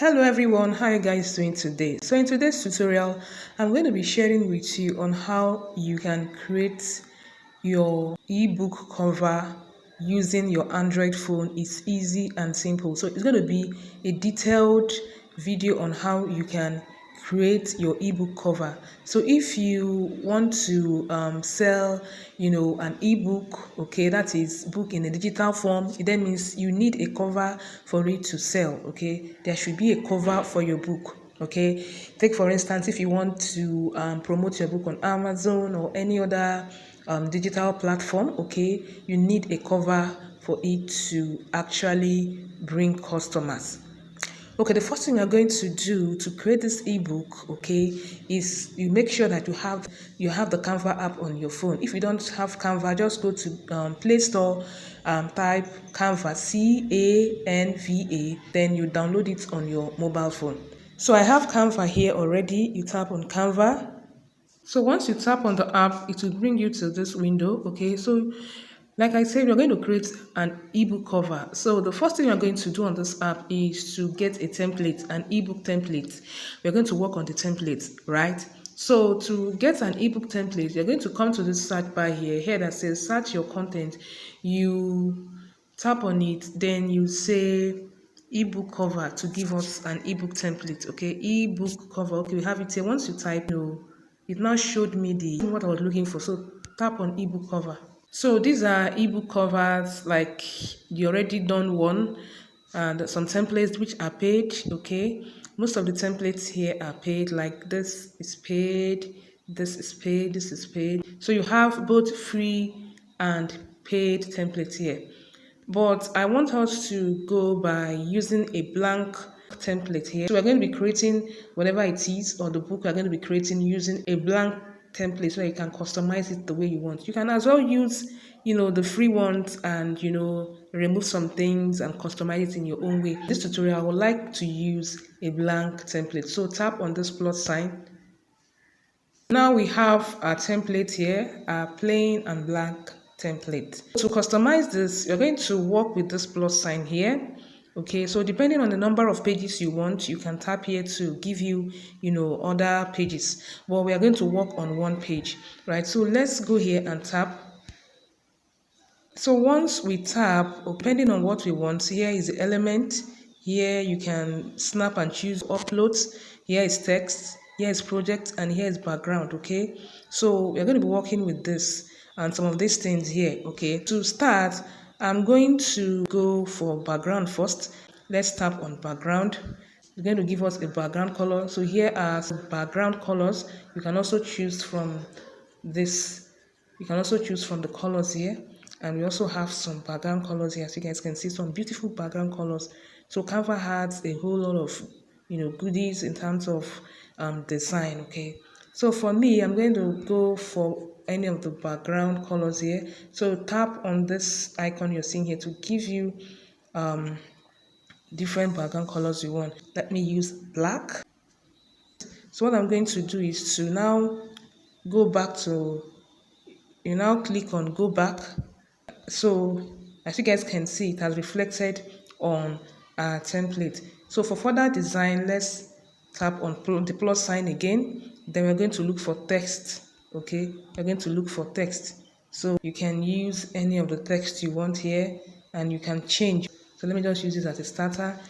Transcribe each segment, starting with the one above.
Hello everyone, how are you guys doing today? So in today's tutorial, I'm going to be sharing with you on how you can create your ebook cover using your Android phone. It's easy and simple. So it's going to be a detailed video on how you can create your ebook cover. So if you want to sell an ebook, okay, that is book in a digital form, it then means you need a cover for it to sell. Okay, there should be a cover for your book. Okay, take for instance, if you want to promote your book on Amazon or any other digital platform, okay, you need a cover for it to actually bring customers. Okay, the first thing you're going to do to create this ebook, okay, is you make sure that you have the Canva app on your phone. If you don't have Canva, just go to Play Store, type Canva, Canva, then you download it on your mobile phone. So I have Canva here already. You tap on Canva. So once you tap on the app, it will bring you to this window. Okay, so like I said, we're going to create an ebook cover. So the first thing you're going to do on this app is to get a template, an ebook template. We're going to work on the template, right? So to get an ebook template, you're going to come to this search bar here that says search your content. You tap on it, then you say ebook cover to give us an ebook template. Okay, ebook cover. Okay, we have it here. Once you type no, it now showed me what I was looking for. So tap on ebook cover. So these are ebook covers, like you already done one, and some templates which are paid. Okay, most of the templates here are paid. Like this is paid, this is paid, this is paid. So you have both free and paid templates here. But I want us to go by using a blank template here. So we're going to be creating whatever it is, or the book we're going to be creating using a blank template so you can customize it the way you want. You can as well use, the free ones and, remove some things and customize it in your own way. This tutorial, I would like to use a blank template. So tap on this plus sign. Now we have our template here, our plain and blank template. To customize this, you're going to work with this plus sign here. Okay, so depending on the number of pages you want, you can tap here to give you, other pages. But we are going to work on one page, right? So let's go here and tap. So once we tap, depending on what we want, here is the element. Here you can snap and choose uploads. Here is text. Here is project, and here is background. Okay, so we're going to be working with this and some of these things here. Okay, to start, I'm going to go for background first. Let's tap on background. It's going to give us a background color. So here are some background colors. You can also choose from this. You can also choose from the colors here. And we also have some background colors here, as you guys can see, some beautiful background colors. So Canva has a whole lot of goodies in terms of design. Okay, so for me, I'm going to go for any of the background colors here. So tap on this icon you're seeing here to give you different background colors you want. Let me use black. So what I'm going to do is to now go back to, you now click on go back. So as you guys can see, it has reflected on our template. So for further design, let's tap on the plus sign again. Then we're going to look for text. Okay, we're going to look for text. So you can use any of the text you want here, and you can change. So let me just use this as a starter.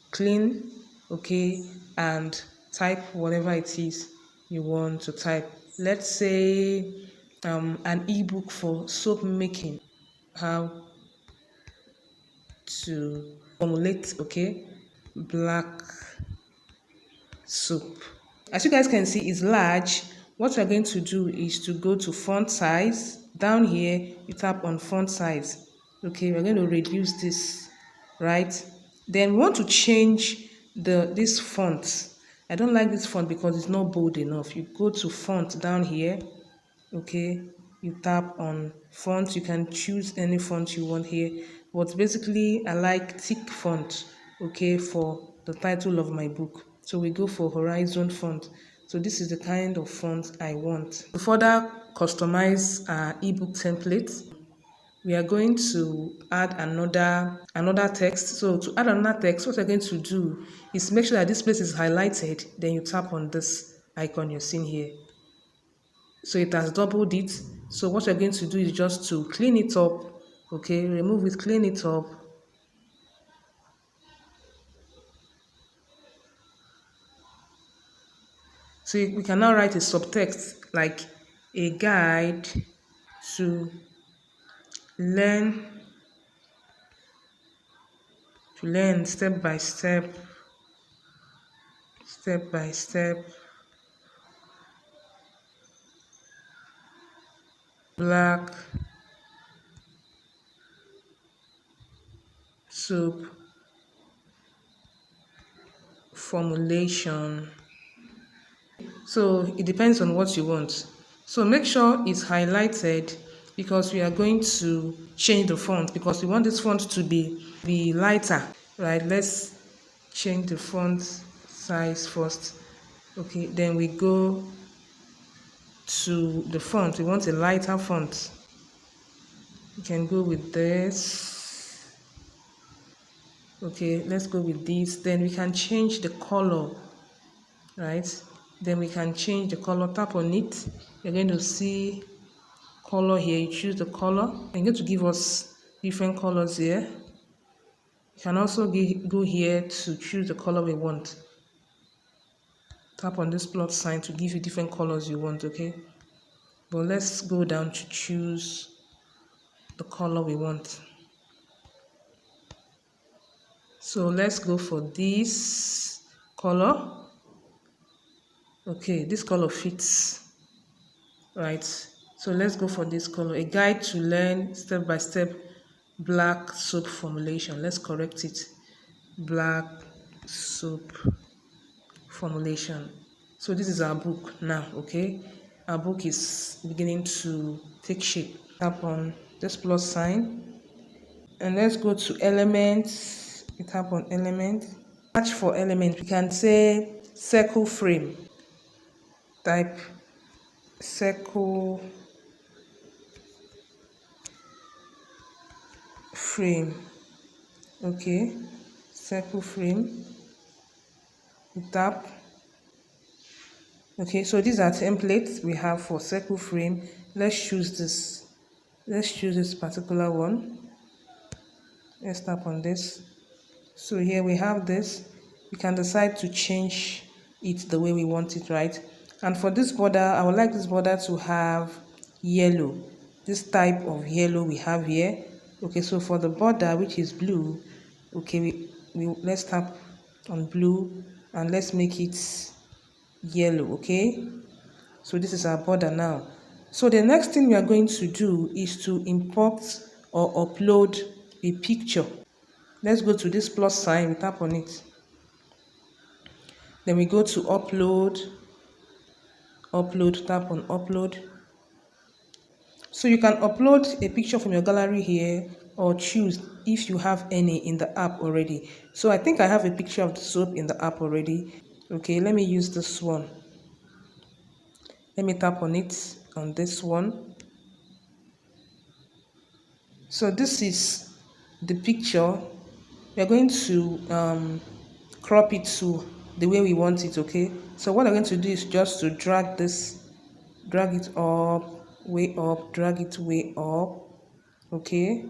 Clean, okay, and type whatever it is you want to type. Let's say an ebook for soap making, how to formulate, okay, black soap. As you guys can see, it's large. What we're going to do is to go to font size. Down here, you tap on font size. Okay, we're going to reduce this, right? Then we want to change this font. I don't like this font because it's not bold enough. You go to font down here. Okay, you tap on font. You can choose any font you want here, but basically I like thick font, okay, for the title of my book. So we go for horizon font. So this is the kind of font I want. To further customize our ebook template, we are going to add another text. So to add another text, what you're going to do is make sure that this place is highlighted. Then you tap on this icon you're seeing here. So it has doubled it. So what you're going to do is just to clean it up. Okay, remove it, clean it up. So we can now write a subtext like a guide to learn step by step, black soap formulation. So it depends on what you want. So make sure it's highlighted because we are going to change the font because we want this font to be lighter, right? Let's change the font size first. Okay, then we go to the font. We want a lighter font. You can go with this. Okay, let's go with this. Then we can change the color, right? Then we can change the color. Tap on it. You're going to see color here. You choose the color. I'm going to give us different colors here. You can also go here to choose the color we want. Tap on this plus sign to give you different colors you want, okay? But let's go down to choose the color we want. So let's go for this color. Okay, this color fits, right? So let's go for this color. A guide to learn step-by-step black soap formulation. Let's correct it. Black soap formulation. So this is our book now, okay? Our book is beginning to take shape. Tap on this plus sign and let's go to elements. We tap on element. Search for element. We can say circle frame. Type circle frame. Okay, circle frame. We tap. Okay, so these are templates we have for circle frame. Let's choose this. Let's choose this particular one. Let's tap on this. So here we have this. We can decide to change it the way we want it, right? And for this border, I would like this border to have yellow. This type of yellow we have here. Okay, so for the border, which is blue, okay, let's tap on blue and let's make it yellow, okay? So this is our border now. So the next thing we are going to do is to import or upload a picture. Let's go to this plus sign, we tap on it. Then we go to upload, tap on upload. So you can upload a picture from your gallery here or choose if you have any in the app already. So I think I have a picture of the soap in the app already. Okay, let me use this one. Let me tap on it, on this one. So this is the picture. We are going to crop it to the way we want it, okay? So what I'm going to do is just to drag it up, way up, drag it way up, okay?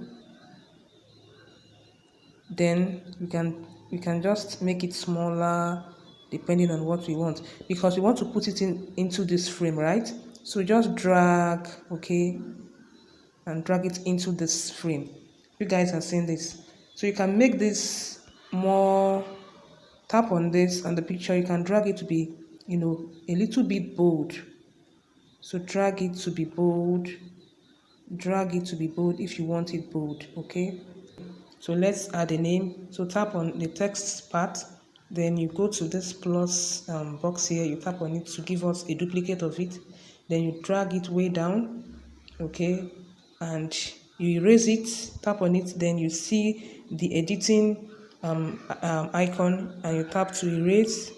Then we can just make it smaller depending on what we want because we want to put it into this frame, right? So just drag, okay, and drag it into this frame. You guys are seeing this. So you can make this more, tap on this and the picture, you can drag it to be, you know, a little bit bold. So drag it to be bold, drag it to be bold if you want it bold, okay? So let's add a name. So tap on the text part, then you go to this plus box here, you tap on it to give us a duplicate of it, then you drag it way down, okay, and you erase it, tap on it, then you see the editing icon and you tap to erase.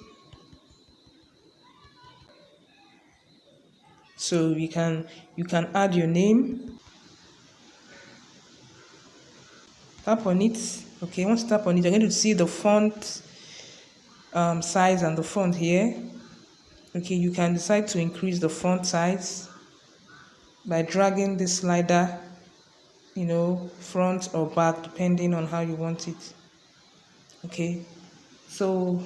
So you can add your name. tap on it. Okay, once you tap on it, you're going to see the font size and the font here. Okay, you can decide to increase the font size by dragging this slider, front or back, depending on how you want it. Okay, so,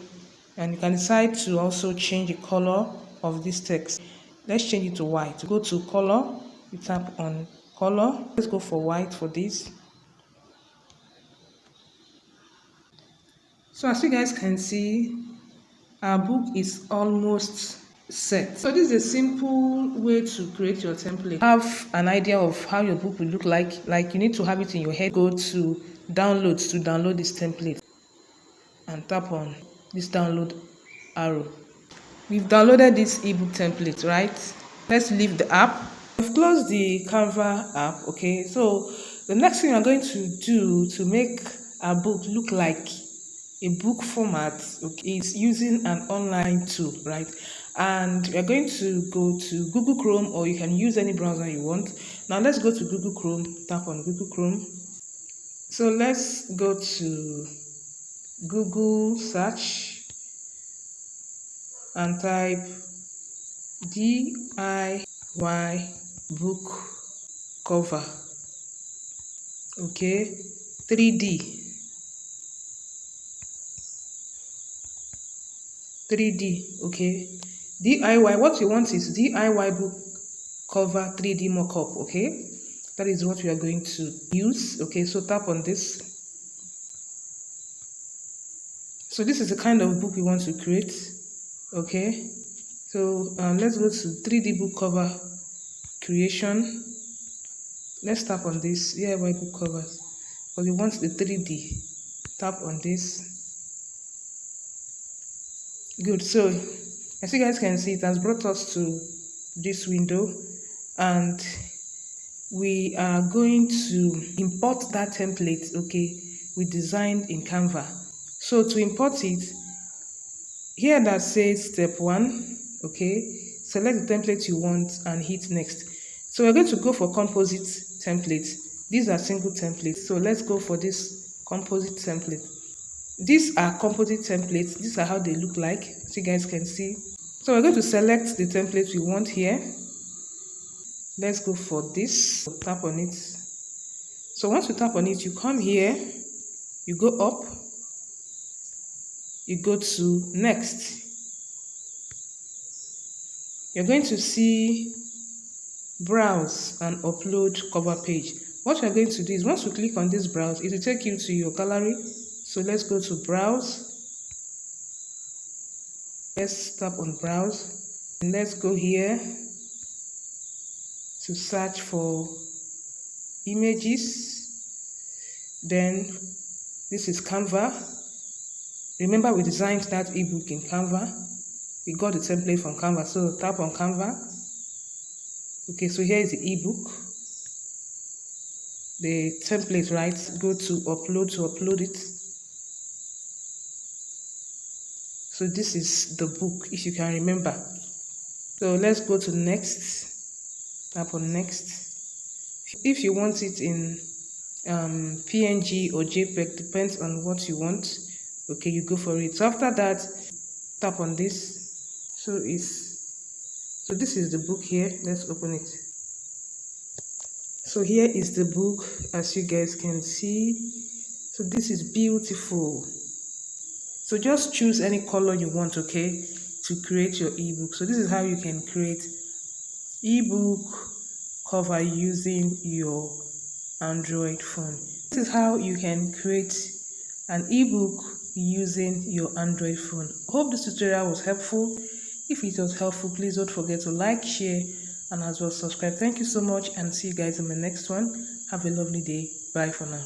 and you can decide to also change the color of this text. Let's change it to white. Go to color, you tap on color. Let's go for white for this. So as you guys can see, our book is almost set. So this is a simple way to create your template. Have an idea of how your book will look like you need to have it in your head. Go to downloads to download this template and tap on this download arrow. We've downloaded this ebook template, right? Let's leave the app. We've closed the Canva app. Okay, so the next thing I'm going to do to make our book look like a book format, okay, is using an online tool, right? And you're going to go to Google Chrome, or you can use any browser you want. Now let's go to Google Chrome. Tap on Google Chrome. So let's go to Google search and type DIY book cover. Okay, 3D, okay. DIY, what you want is DIY book cover 3D mockup. Okay, that is what we are going to use. Okay, so tap on this. So this is the kind of book we want to create. Okay, so let's go to 3D book cover creation. Let's tap on this DIY book covers, but we want the 3D. Tap on this. Good. So as you guys can see, it has brought us to this window, and we are going to import that template, okay, we designed in Canva. So to import it, here that says step 1, okay, select the template you want and hit next. So we're going to go for composite templates. These are single templates, so let's go for this composite template. These are composite templates. These are how they look like, so you guys can see. So we're going to select the template we want here. Let's go for this. Tap on it. So once you tap on it, you come here, you go up, you go to next. You're going to see browse and upload cover page. What you're going to do is, once you click on this browse, it will take you to your gallery. So let's go to browse. Let's tap on browse, and let's go here to search for images. Then this is Canva. Remember, we designed that ebook in Canva. We got the template from Canva, so tap on Canva. Okay, so here is the ebook, the template, right? Go to upload it. So this is the book, if you can remember. So let's go to next. Tap on next. If you want it in PNG or JPEG, depends on what you want. Okay, you go for it. So after that, tap on this. So this is the book here. Let's open it. So here is the book, as you guys can see. So this is beautiful. So just choose any color you want, okay, to create your ebook. So this is how you can create ebook cover using your Android phone. This is how you can create an ebook using your Android phone. Hope this tutorial was helpful. If it was helpful, please don't forget to like, share, and as well subscribe. Thank you so much, and see you guys in the next one. Have a lovely day. Bye for now.